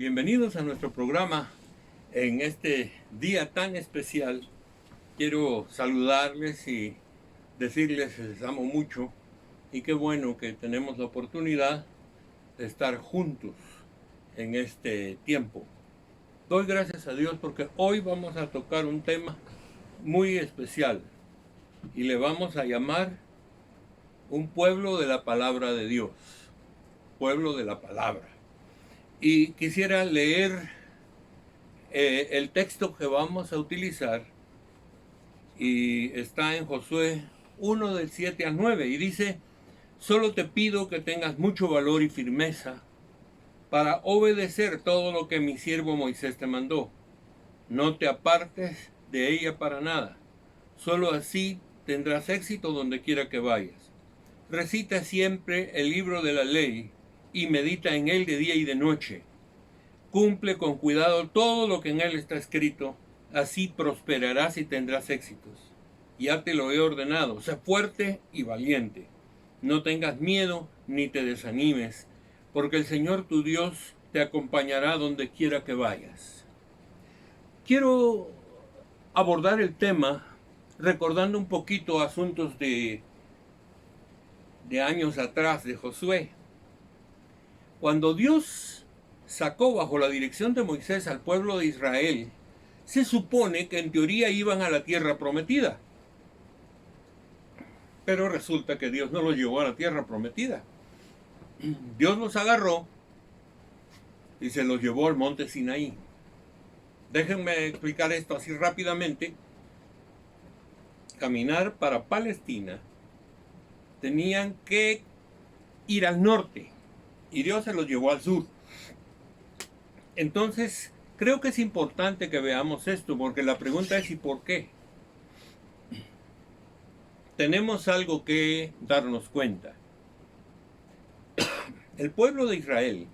Bienvenidos a nuestro programa en este día tan especial. Quiero saludarles y decirles que les amo mucho y qué bueno que tenemos la oportunidad de estar juntos en este tiempo. Doy gracias a Dios porque hoy vamos a tocar un tema muy especial y le vamos a llamar un pueblo de la palabra de Dios, pueblo de la palabra. Y quisiera leer el texto que vamos a utilizar y está en Josué 1 del 7 al 9 y dice: solo te pido que tengas mucho valor y firmeza para obedecer todo lo que mi siervo Moisés te mandó. No te apartes de ella para nada. Solo así tendrás éxito donde quiera que vayas. Recita siempre el libro de la ley y medita en él de día y de noche. Cumple con cuidado todo lo que en él está escrito, así prosperarás y tendrás éxitos. Ya te lo he ordenado, sé fuerte y valiente. No tengas miedo ni te desanimes, porque el Señor tu Dios te acompañará donde quiera que vayas. Quiero abordar el tema recordando un poquito asuntos de años atrás de Josué. Cuando Dios sacó bajo la dirección de Moisés al pueblo de Israel, se supone que en teoría iban a la tierra prometida. Pero resulta que Dios no los llevó a la tierra prometida. Dios los agarró y se los llevó al monte Sinaí. Déjenme explicar esto así rápidamente. Caminar para Palestina, tenían que ir al norte y Dios se los llevó al sur. Entonces, creo que es importante que veamos esto, porque la pregunta es: ¿y por qué? Tenemos algo que darnos cuenta. El pueblo de Israel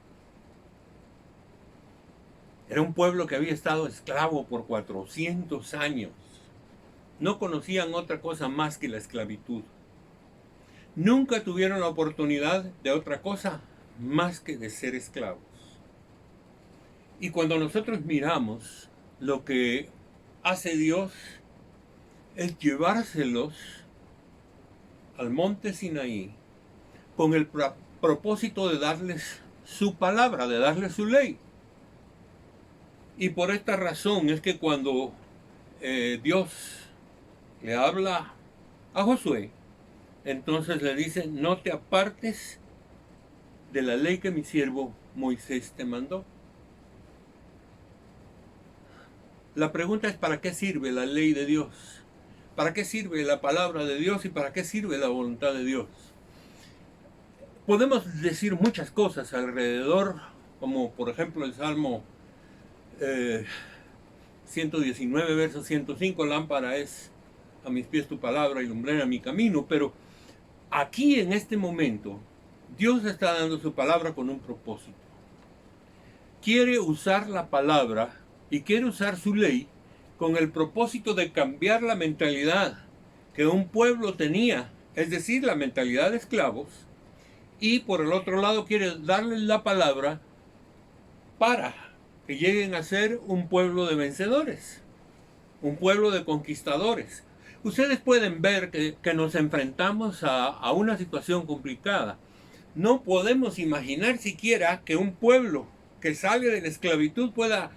era un pueblo que había estado esclavo por 400 años. No conocían otra cosa más que la esclavitud. Nunca tuvieron la oportunidad de otra cosa más que de ser esclavos. Y cuando nosotros miramos, lo que hace Dios es llevárselos al monte Sinaí con el propósito de darles su palabra, de darles su ley. Y por esta razón es que cuando Dios le habla a Josué, entonces le dice: no te apartes de la ley que mi siervo Moisés te mandó. La pregunta es: ¿para qué sirve la ley de Dios? ¿Para qué sirve la palabra de Dios y para qué sirve la voluntad de Dios? Podemos decir muchas cosas alrededor, como por ejemplo el Salmo 119, verso 105, lámpara es a mis pies tu palabra y lumbrera mi camino, pero aquí en este momento Dios está dando su palabra con un propósito. Quiere usar la palabra y quiere usar su ley con el propósito de cambiar la mentalidad que un pueblo tenía, es decir, la mentalidad de esclavos, y por el otro lado quiere darles la palabra para que lleguen a ser un pueblo de vencedores, un pueblo de conquistadores. Ustedes pueden ver que nos enfrentamos a una situación complicada. No podemos imaginar siquiera que un pueblo que sale de la esclavitud pueda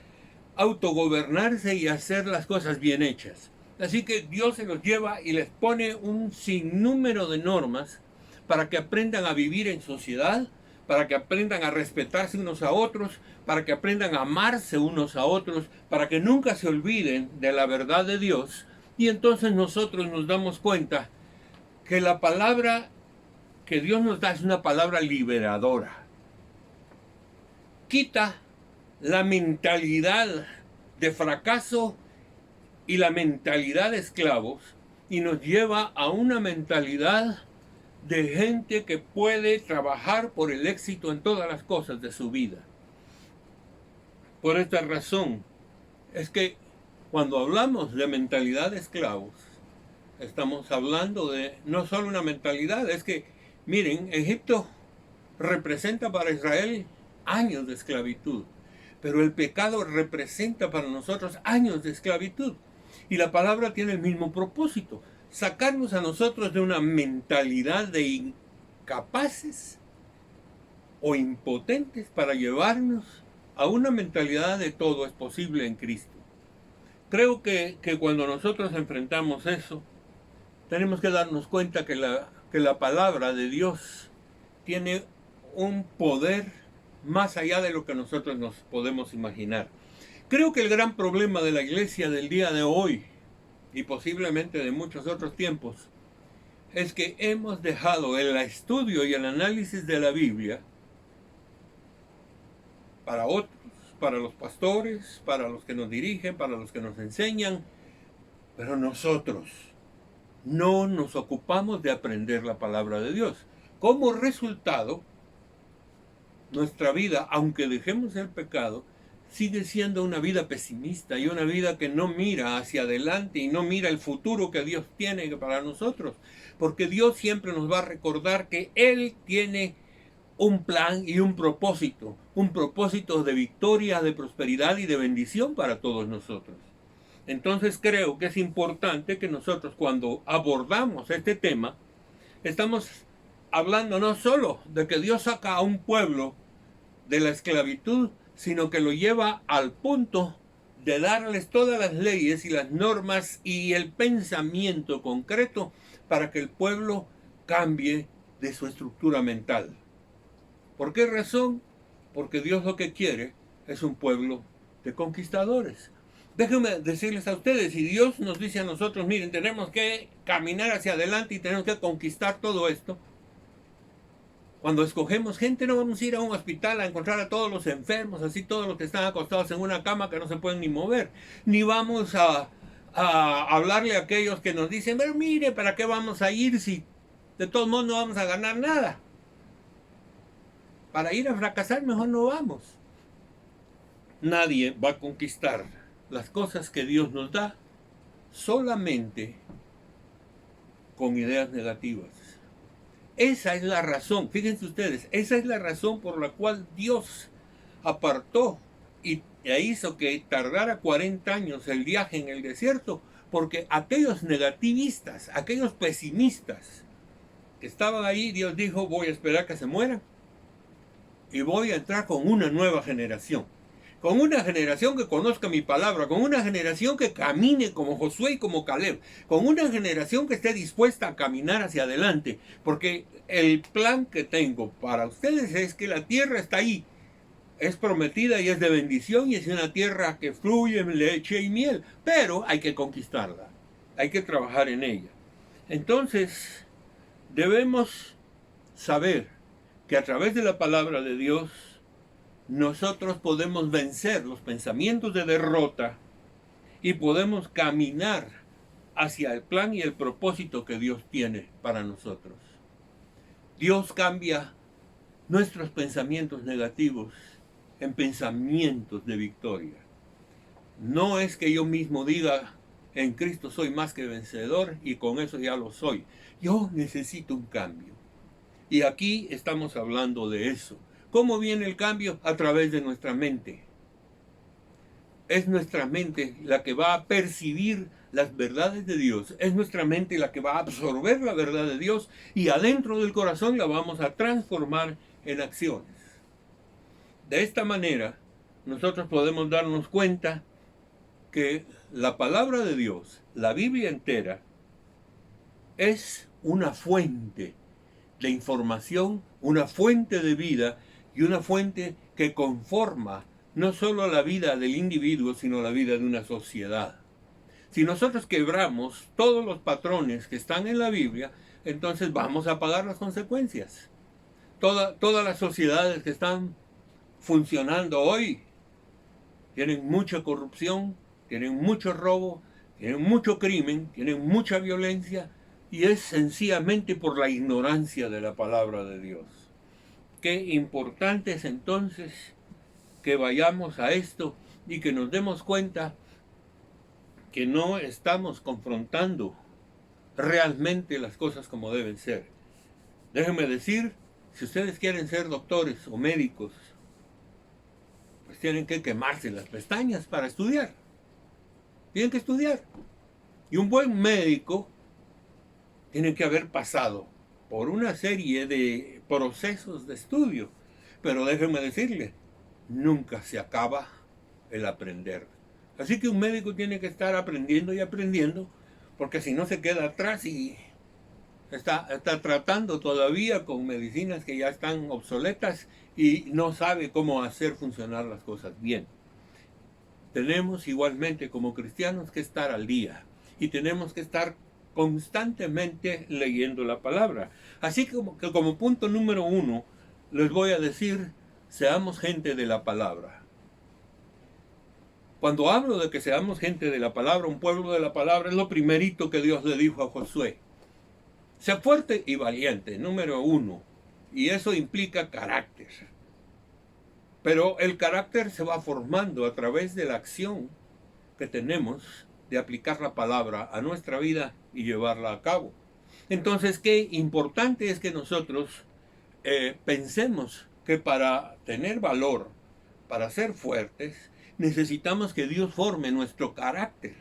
autogobernarse y hacer las cosas bien hechas. Así que Dios se los lleva y les pone un sinnúmero de normas para que aprendan a vivir en sociedad, para que aprendan a respetarse unos a otros, para que aprendan a amarse unos a otros, para que nunca se olviden de la verdad de Dios. Y entonces nosotros nos damos cuenta que la palabra que Dios nos da es una palabra liberadora. Quita la mentalidad de fracaso y la mentalidad de esclavos y nos lleva a una mentalidad de gente que puede trabajar por el éxito en todas las cosas de su vida. Por esta razón es que cuando hablamos de mentalidad de esclavos, estamos hablando de no solo una mentalidad, es que, miren, Egipto representa para Israel años de esclavitud. pero el pecado representa para nosotros años de esclavitud. Y la palabra tiene el mismo propósito, sacarnos a nosotros de una mentalidad de incapaces o impotentes para llevarnos a una mentalidad de todo es posible en Cristo. Creo que cuando nosotros enfrentamos eso, tenemos que darnos cuenta que la palabra de Dios tiene un poder más allá de lo que nosotros nos podemos imaginar. Creo que el gran problema de la iglesia del día de hoy, y posiblemente de muchos otros tiempos, es que hemos dejado el estudio y el análisis de la Biblia para otros, para los pastores, para los que nos dirigen, para los que nos enseñan, pero nosotros no nos ocupamos de aprender la palabra de Dios. Como resultado, nuestra vida, aunque dejemos el pecado, sigue siendo una vida pesimista y una vida que no mira hacia adelante y no mira el futuro que Dios tiene para nosotros. Porque Dios siempre nos va a recordar que Él tiene un plan y un propósito de victoria, de prosperidad y de bendición para todos nosotros. Entonces creo que es importante que nosotros cuando abordamos este tema, estamos hablando no solo de que Dios saca a un pueblo de la esclavitud, sino que lo lleva al punto de darles todas las leyes y las normas y el pensamiento concreto para que el pueblo cambie de su estructura mental. ¿Por qué razón? Porque Dios lo que quiere es un pueblo de conquistadores. Déjenme decirles a ustedes, si Dios nos dice a nosotros, miren, tenemos que caminar hacia adelante y tenemos que conquistar todo esto, cuando escogemos gente no vamos a ir a un hospital a encontrar a todos los enfermos, así todos los que están acostados en una cama que no se pueden ni mover, ni vamos a hablarle a aquellos que nos dicen, pero mire, ¿para qué vamos a ir si de todos modos no vamos a ganar nada? Para ir a fracasar mejor no vamos. Nadie va a conquistar las cosas que Dios nos da solamente con ideas negativas. Esa es la razón, fíjense ustedes, esa es la razón por la cual Dios apartó y hizo que tardara 40 años el viaje en el desierto, porque aquellos negativistas, aquellos pesimistas que estaban ahí, Dios dijo, voy a esperar que se mueran y voy a entrar con una nueva generación. Con una generación que conozca mi palabra, con una generación que camine como Josué y como Caleb, con una generación que esté dispuesta a caminar hacia adelante, porque el plan que tengo para ustedes es que la tierra está ahí, es prometida y es de bendición y es una tierra que fluye en leche y miel, pero hay que conquistarla, hay que trabajar en ella. Entonces, debemos saber que a través de la palabra de Dios, nosotros podemos vencer los pensamientos de derrota y podemos caminar hacia el plan y el propósito que Dios tiene para nosotros. Dios cambia nuestros pensamientos negativos en pensamientos de victoria. No es que yo mismo diga, en Cristo soy más que vencedor y con eso ya lo soy. Yo necesito un cambio. Y aquí estamos hablando de eso. ¿Cómo viene el cambio? A través de nuestra mente. Es nuestra mente la que va a percibir las verdades de Dios. Es nuestra mente la que va a absorber la verdad de Dios y adentro del corazón la vamos a transformar en acciones. De esta manera, nosotros podemos darnos cuenta que la palabra de Dios, la Biblia entera, es una fuente de información, una fuente de vida y una fuente que conforma no solo la vida del individuo, sino la vida de una sociedad. Si nosotros quebramos todos los patrones que están en la Biblia, entonces vamos a pagar las consecuencias. Todas las sociedades que están funcionando hoy tienen mucha corrupción, tienen mucho robo, tienen mucho crimen, tienen mucha violencia, y es sencillamente por la ignorancia de la palabra de Dios. Qué importante es entonces que vayamos a esto y que nos demos cuenta que no estamos confrontando realmente las cosas como deben ser. Déjenme decir, si ustedes quieren ser doctores o médicos, pues tienen que quemarse las pestañas para estudiar. Tienen que estudiar. Y un buen médico tiene que haber pasado por una serie de procesos de estudio. Pero déjenme decirle, nunca se acaba el aprender. Así que un médico tiene que estar aprendiendo y aprendiendo, porque si no se queda atrás y está tratando todavía con medicinas que ya están obsoletas y no sabe cómo hacer funcionar las cosas bien. Tenemos igualmente como cristianos que estar al día y tenemos que estar constantemente leyendo la palabra. Así que como punto número 1 les voy a decir, seamos gente de la palabra. Cuando hablo de que seamos gente de la palabra, un pueblo de la palabra, es lo primerito que Dios le dijo a Josué. Sea fuerte y valiente, número 1. Y eso implica carácter. Pero el carácter se va formando a través de la acción que tenemos de aplicar la palabra a nuestra vida y llevarla a cabo. Entonces, qué importante es que nosotros pensemos que para tener valor, para ser fuertes, necesitamos que Dios forme nuestro carácter.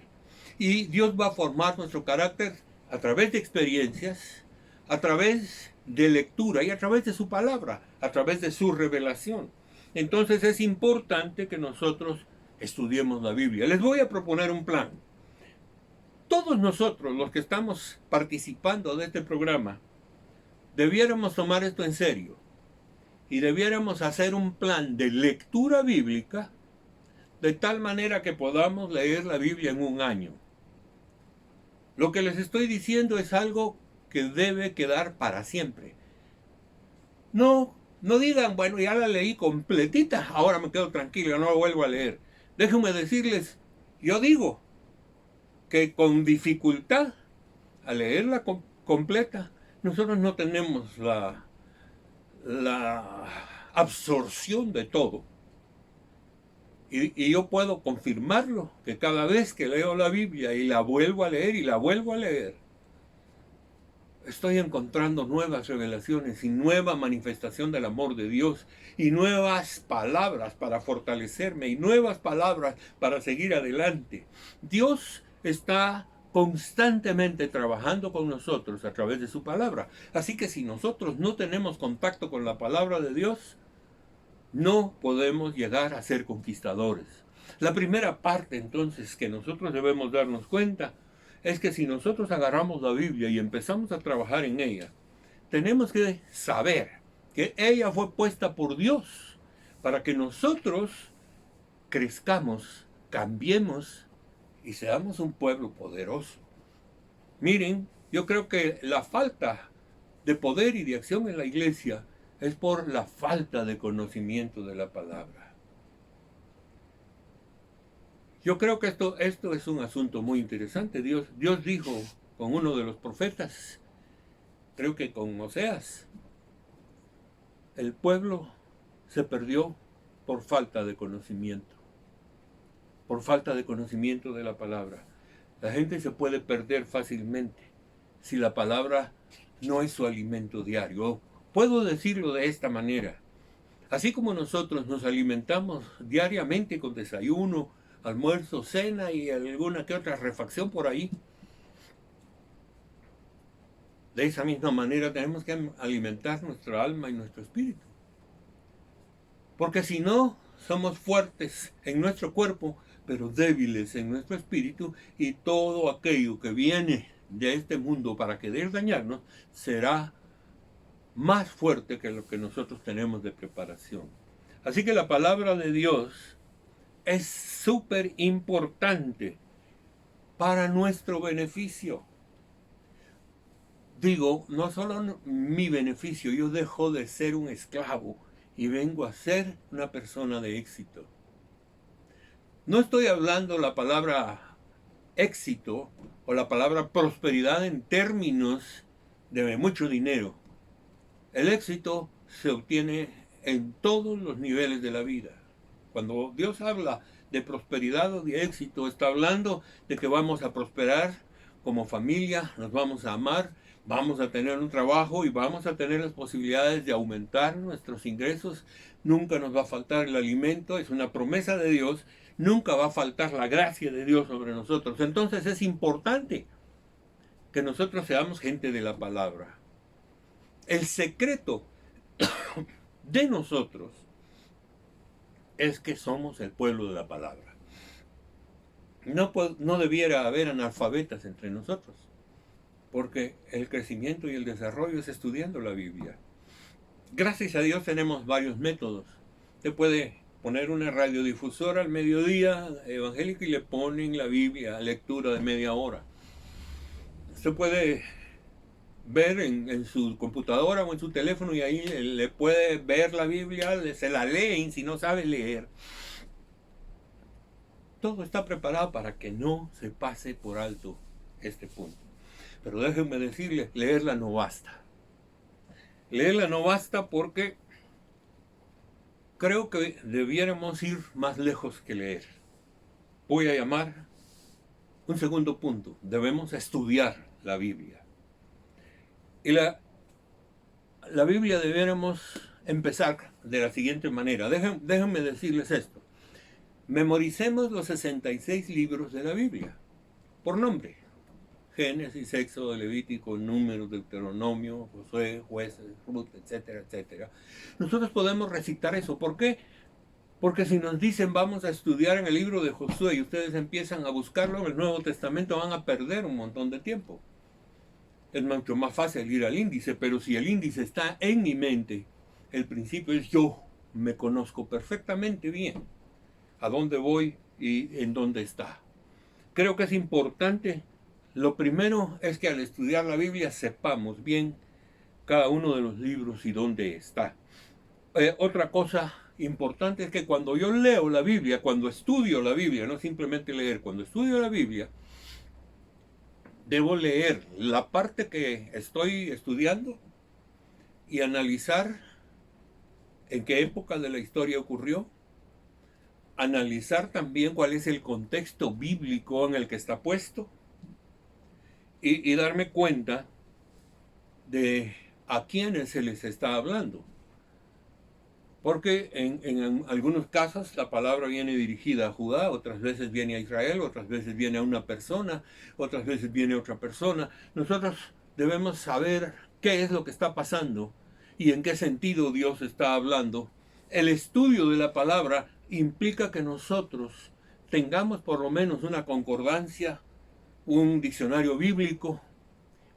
Y Dios va a formar nuestro carácter a través de experiencias, a través de lectura y a través de su palabra, a través de su revelación. Entonces es importante que nosotros estudiemos la Biblia. Les voy a proponer un plan. Todos nosotros, los que estamos participando de este programa, debiéramos tomar esto en serio y debiéramos hacer un plan de lectura bíblica de tal manera que podamos leer la Biblia en un año. Lo que les estoy diciendo es algo que debe quedar para siempre. No digan, bueno, ya la leí completita, ahora me quedo tranquilo, no la vuelvo a leer. Déjenme decirles, yo digo que con dificultad, al leerla completa, nosotros no tenemos la absorción de todo. Y yo puedo confirmarlo, que cada vez que leo la Biblia y la vuelvo a leer y la vuelvo a leer, estoy encontrando nuevas revelaciones y nueva manifestación del amor de Dios y nuevas palabras para fortalecerme y nuevas palabras para seguir adelante. Dios está constantemente trabajando con nosotros a través de su palabra. Así que si nosotros no tenemos contacto con la palabra de Dios, no podemos llegar a ser conquistadores. La primera parte entonces que nosotros debemos darnos cuenta es que si nosotros agarramos la Biblia y empezamos a trabajar en ella, tenemos que saber que ella fue puesta por Dios para que nosotros crezcamos, cambiemos y seamos un pueblo poderoso. Miren, yo creo que la falta de poder y de acción en la iglesia es por la falta de conocimiento de la palabra. Yo creo que esto es un asunto muy interesante. Dios dijo con uno de los profetas, creo que con Oseas, el pueblo se perdió por falta de conocimiento. Por falta de conocimiento de la palabra. La gente se puede perder fácilmente si la palabra no es su alimento diario. Puedo decirlo de esta manera. Así como nosotros nos alimentamos diariamente con desayuno, almuerzo, cena y alguna que otra refacción por ahí, de esa misma manera tenemos que alimentar nuestra alma y nuestro espíritu. Porque si no, somos fuertes en nuestro cuerpo, pero débiles en nuestro espíritu, y todo aquello que viene de este mundo para querer dañarnos será más fuerte que lo que nosotros tenemos de preparación. Así que la palabra de Dios es súper importante para nuestro beneficio. Digo, no solo mi beneficio, yo dejo de ser un esclavo y vengo a ser una persona de éxito. No estoy hablando la palabra éxito o la palabra prosperidad en términos de mucho dinero. El éxito se obtiene en todos los niveles de la vida. Cuando Dios habla de prosperidad o de éxito, está hablando de que vamos a prosperar como familia, nos vamos a amar, vamos a tener un trabajo y vamos a tener las posibilidades de aumentar nuestros ingresos. Nunca nos va a faltar el alimento, es una promesa de Dios. Nunca va a faltar la gracia de Dios sobre nosotros. Entonces es importante que nosotros seamos gente de la palabra. El secreto de nosotros es que somos el pueblo de la palabra. No debiera haber analfabetas entre nosotros, porque el crecimiento y el desarrollo es estudiando la Biblia. Gracias a Dios tenemos varios métodos. Usted puede poner una radiodifusora al mediodía evangélica y le ponen la Biblia, lectura de media hora. Usted puede ver en su computadora o en su teléfono y ahí le puede ver la Biblia, se la leen si no sabe leer. Todo está preparado para que no se pase por alto este punto. Pero déjenme decirles, leerla no basta. Leerla no basta porque creo que debiéramos ir más lejos que leer. Voy a llamar un segundo punto. Debemos estudiar la Biblia. Y la Biblia debiéramos empezar de la siguiente manera. Déjenme decirles esto. Memoricemos los 66 libros de la Biblia, por nombre. Génesis, Éxodo, Levítico, Números, Deuteronomio, Josué, Jueces, Ruth, etcétera, etcétera. Nosotros podemos recitar eso. ¿Por qué? Porque si nos dicen vamos a estudiar en el libro de Josué y ustedes empiezan a buscarlo en el Nuevo Testamento, van a perder un montón de tiempo. Es mucho más fácil ir al índice, pero si el índice está en mi mente, el principio es yo me conozco perfectamente bien a dónde voy y en dónde está. Creo que es importante. Lo primero es que al estudiar la Biblia sepamos bien cada uno de los libros y dónde está. Otra cosa importante es que cuando yo leo la Biblia, cuando estudio la Biblia, no simplemente leer, cuando estudio la Biblia, debo leer la parte que estoy estudiando y analizar en qué época de la historia ocurrió, analizar también cuál es el contexto bíblico en el que está puesto y darme cuenta de a quiénes se les está hablando. Porque en algunos casos la palabra viene dirigida a Judá, otras veces viene a Israel, otras veces viene a una persona, otras veces viene a otra persona. Nosotros debemos saber qué es lo que está pasando y en qué sentido Dios está hablando. El estudio de la palabra implica que nosotros tengamos por lo menos una concordancia, un diccionario bíblico,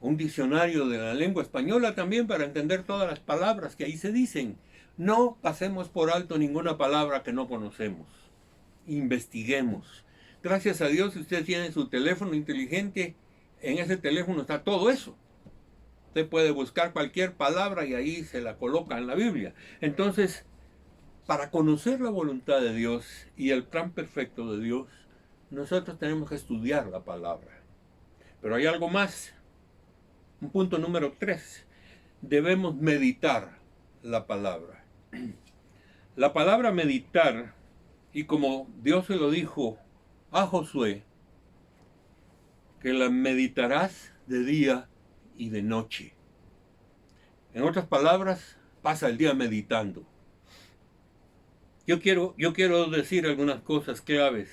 un diccionario de la lengua española también para entender todas las palabras que ahí se dicen. No pasemos por alto ninguna palabra que no conocemos. Investiguemos. Gracias a Dios, si usted tiene su teléfono inteligente, en ese teléfono está todo eso. Usted puede buscar cualquier palabra y ahí se la coloca en la Biblia. Entonces, para conocer la voluntad de Dios y el plan perfecto de Dios, nosotros tenemos que estudiar la palabra. Pero hay algo más. Un punto número 3. Debemos meditar la palabra. La palabra meditar, y como Dios se lo dijo a Josué, que la meditarás de día y de noche. En otras palabras, pasa el día meditando. Yo quiero decir algunas cosas claves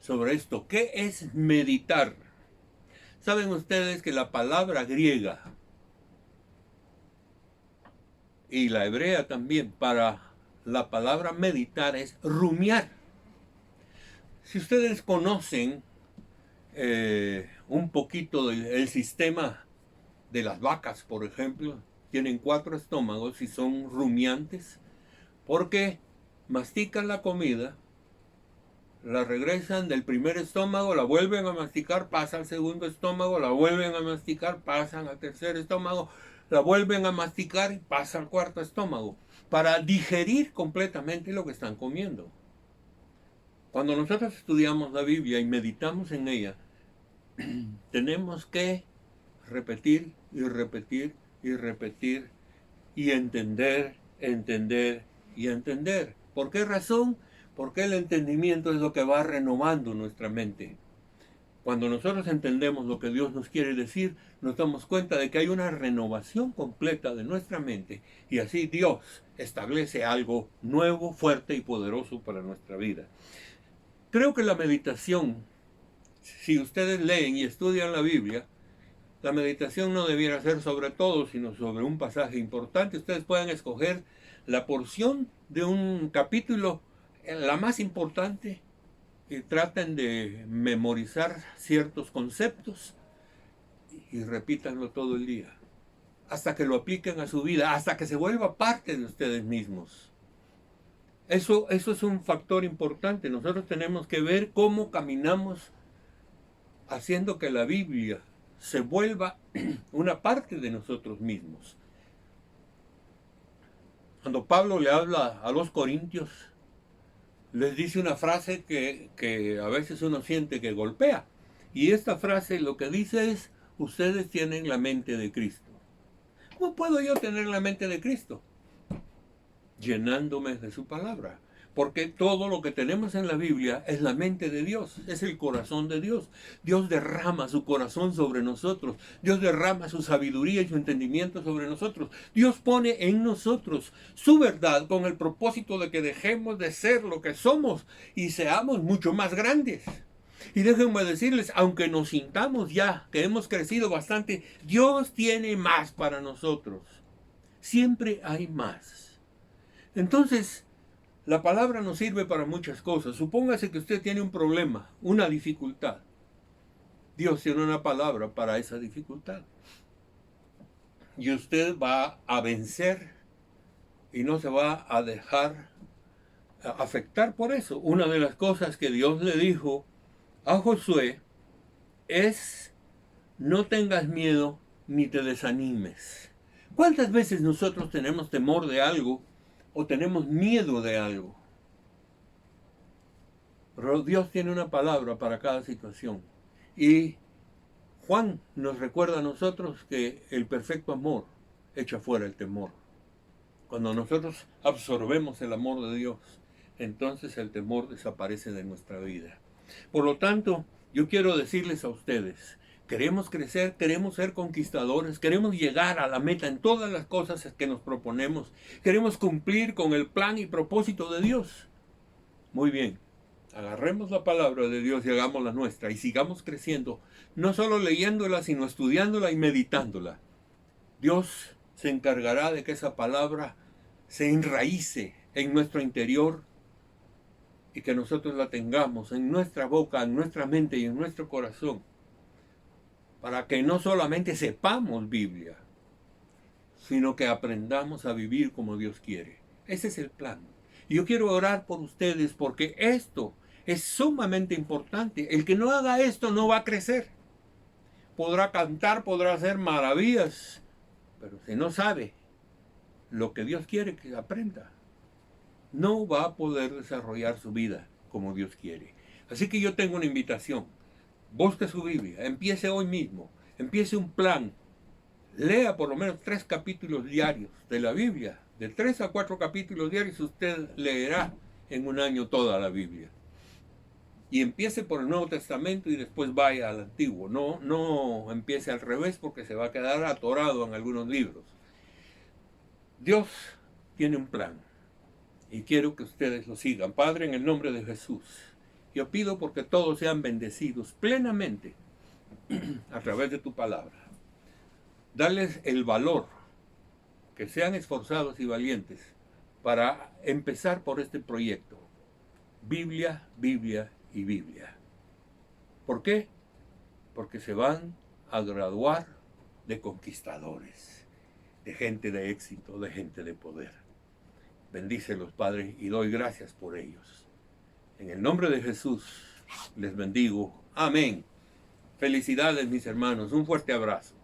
sobre esto. ¿Qué es meditar? Saben ustedes que la palabra griega y la hebrea también para la palabra meditar es rumiar. Si ustedes conocen un poquito del sistema de las vacas, por ejemplo, tienen 4 estómagos y son rumiantes porque mastican la comida, la regresan del primer estómago, la vuelven a masticar, pasa al segundo estómago, la vuelven a masticar, pasan al tercer estómago, la vuelven a masticar y pasa al cuarto estómago, para digerir completamente lo que están comiendo. Cuando nosotros estudiamos la Biblia y meditamos en ella, tenemos que repetir y repetir y repetir y entender y entender. ¿Por qué razón? Porque el entendimiento es lo que va renovando nuestra mente. Cuando nosotros entendemos lo que Dios nos quiere decir, nos damos cuenta de que hay una renovación completa de nuestra mente y así Dios establece algo nuevo, fuerte y poderoso para nuestra vida. Creo que la meditación, si ustedes leen y estudian la Biblia, la meditación no debiera ser sobre todo, sino sobre un pasaje importante. Ustedes pueden escoger la porción de un capítulo, la más importante, y traten de memorizar ciertos conceptos y repítanlo todo el día, hasta que lo apliquen a su vida, hasta que se vuelva parte de ustedes mismos. Eso es un factor importante. Nosotros tenemos que ver cómo caminamos haciendo que la Biblia se vuelva una parte de nosotros mismos. Cuando Pablo le habla a los corintios, les dice una frase que a veces uno siente que golpea. Y esta frase lo que dice es, ustedes tienen la mente de Cristo. ¿Cómo puedo yo tener la mente de Cristo? Llenándome de su palabra. Porque todo lo que tenemos en la Biblia es la mente de Dios, es el corazón de Dios. Dios derrama su corazón sobre nosotros. Dios derrama su sabiduría y su entendimiento sobre nosotros. Dios pone en nosotros su verdad con el propósito de que dejemos de ser lo que somos y seamos mucho más grandes. Y déjenme decirles, aunque nos sintamos ya que hemos crecido bastante, Dios tiene más para nosotros. Siempre hay más. Entonces, la palabra nos sirve para muchas cosas. Supóngase que usted tiene un problema, una dificultad. Dios tiene una palabra para esa dificultad. Y usted va a vencer y no se va a dejar afectar por eso. Una de las cosas que Dios le dijo a Josué es: no tengas miedo ni te desanimes. ¿Cuántas veces nosotros tenemos temor de algo o tenemos miedo de algo? Pero Dios tiene una palabra para cada situación. Y Juan nos recuerda a nosotros que el perfecto amor echa fuera el temor. Cuando nosotros absorbemos el amor de Dios, entonces el temor desaparece de nuestra vida. Por lo tanto, yo quiero decirles a ustedes, queremos crecer, queremos ser conquistadores, queremos llegar a la meta en todas las cosas que nos proponemos, queremos cumplir con el plan y propósito de Dios. Muy bien, agarremos la palabra de Dios y hagámosla nuestra y sigamos creciendo, no solo leyéndola, sino estudiándola y meditándola. Dios se encargará de que esa palabra se enraíce en nuestro interior y que nosotros la tengamos en nuestra boca, en nuestra mente y en nuestro corazón, para que no solamente sepamos Biblia, sino que aprendamos a vivir como Dios quiere. Ese es el plan. Y yo quiero orar por ustedes porque esto es sumamente importante. El que no haga esto no va a crecer. Podrá cantar, podrá hacer maravillas, pero si no sabe lo que Dios quiere que aprenda, no va a poder desarrollar su vida como Dios quiere. Así que yo tengo una invitación. Busque su Biblia, empiece hoy mismo, empiece un plan. Lea por lo menos 3 capítulos diarios de la Biblia. De 3 a 4 capítulos diarios usted leerá en un año toda la Biblia. Y empiece por el Nuevo Testamento y después vaya al Antiguo. No empiece al revés porque se va a quedar atorado en algunos libros. Dios tiene un plan y quiero que ustedes lo sigan. Padre, en el nombre de Jesús, yo pido porque todos sean bendecidos plenamente a través de tu palabra. Darles el valor, que sean esforzados y valientes para empezar por este proyecto. Biblia, Biblia y Biblia. ¿Por qué? Porque se van a graduar de conquistadores, de gente de éxito, de gente de poder. Bendícelos, Padre, y doy gracias por ellos. En el nombre de Jesús les bendigo. Amén. Felicidades, mis hermanos. Un fuerte abrazo.